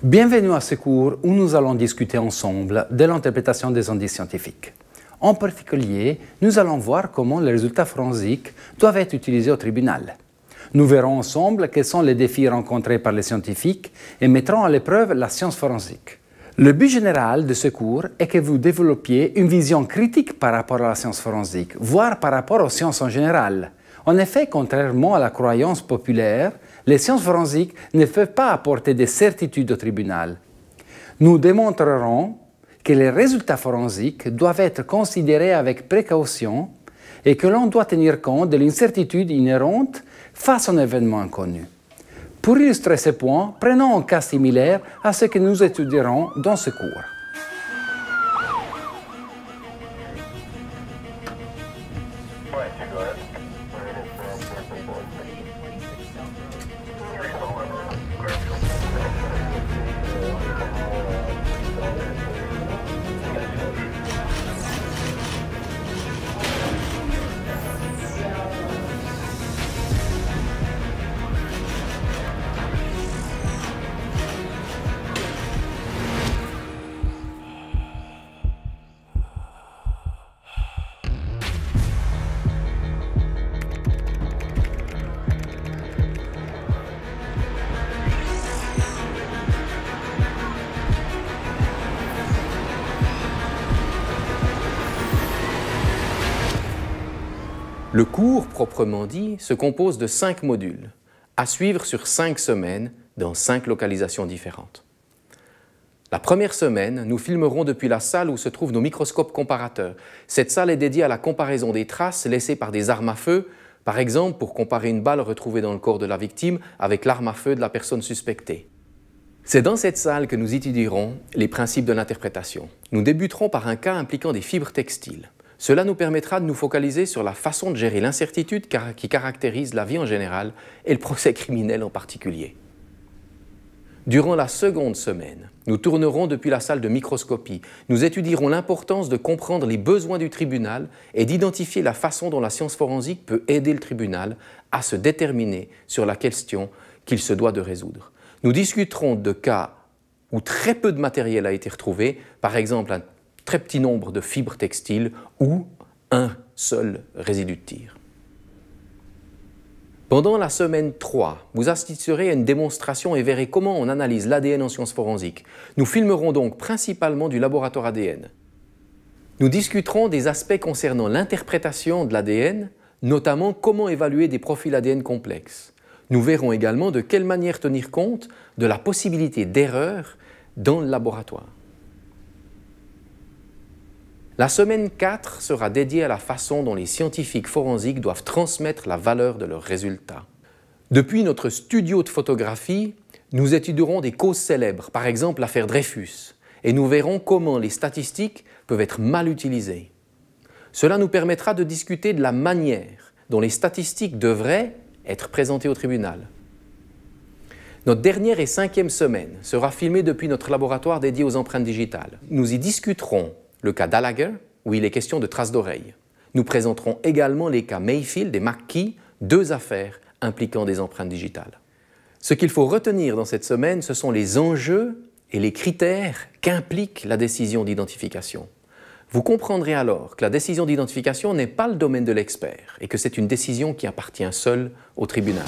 Bienvenue à ce cours où nous allons discuter ensemble de l'interprétation des indices scientifiques. En particulier, nous allons voir comment les résultats forensiques doivent être utilisés au tribunal. Nous verrons ensemble quels sont les défis rencontrés par les scientifiques et mettrons à l'épreuve la science forensique. Le but général de ce cours est que vous développiez une vision critique par rapport à la science forensique, voire par rapport aux sciences en général. En effet, contrairement à la croyance populaire, les sciences forensiques ne peuvent pas apporter des certitudes au tribunal. Nous démontrerons que les résultats forensiques doivent être considérés avec précaution et que l'on doit tenir compte de l'incertitude inhérente face à un événement inconnu. Pour illustrer ce point, prenons un cas similaire à ce que nous étudierons dans ce cours. Le cours, proprement dit, se compose de 5 modules, à suivre sur 5 semaines dans 5 localisations différentes. La première semaine, nous filmerons depuis la salle où se trouvent nos microscopes comparateurs. Cette salle est dédiée à la comparaison des traces laissées par des armes à feu, par exemple pour comparer une balle retrouvée dans le corps de la victime avec l'arme à feu de la personne suspectée. C'est dans cette salle que nous étudierons les principes de l'interprétation. Nous débuterons par un cas impliquant des fibres textiles. Cela nous permettra de nous focaliser sur la façon de gérer l'incertitude qui caractérise la vie en général et le procès criminel en particulier. Durant la seconde semaine, nous tournerons depuis la salle de microscopie. Nous étudierons l'importance de comprendre les besoins du tribunal et d'identifier la façon dont la science forensique peut aider le tribunal à se déterminer sur la question qu'il se doit de résoudre. Nous discuterons de cas où très peu de matériel a été retrouvé, par exemple un très petit nombre de fibres textiles ou un seul résidu de tir. Pendant la semaine 3, vous assisterez à une démonstration et verrez comment on analyse l'ADN en sciences forensiques. Nous filmerons donc principalement du laboratoire ADN. Nous discuterons des aspects concernant l'interprétation de l'ADN, notamment comment évaluer des profils ADN complexes. Nous verrons également de quelle manière tenir compte de la possibilité d'erreur dans le laboratoire. La semaine 4 sera dédiée à la façon dont les scientifiques forensiques doivent transmettre la valeur de leurs résultats. Depuis notre studio de photographie, nous étudierons des causes célèbres, par exemple l'affaire Dreyfus, et nous verrons comment les statistiques peuvent être mal utilisées. Cela nous permettra de discuter de la manière dont les statistiques devraient être présentées au tribunal. Notre dernière et 5e semaine sera filmée depuis notre laboratoire dédié aux empreintes digitales. Nous y discuterons le cas Dalager, où il est question de traces d'oreilles. Nous présenterons également les cas Mayfield et McKee, 2 affaires impliquant des empreintes digitales. Ce qu'il faut retenir dans cette semaine, ce sont les enjeux et les critères qu'implique la décision d'identification. Vous comprendrez alors que la décision d'identification n'est pas le domaine de l'expert et que c'est une décision qui appartient seule au tribunal.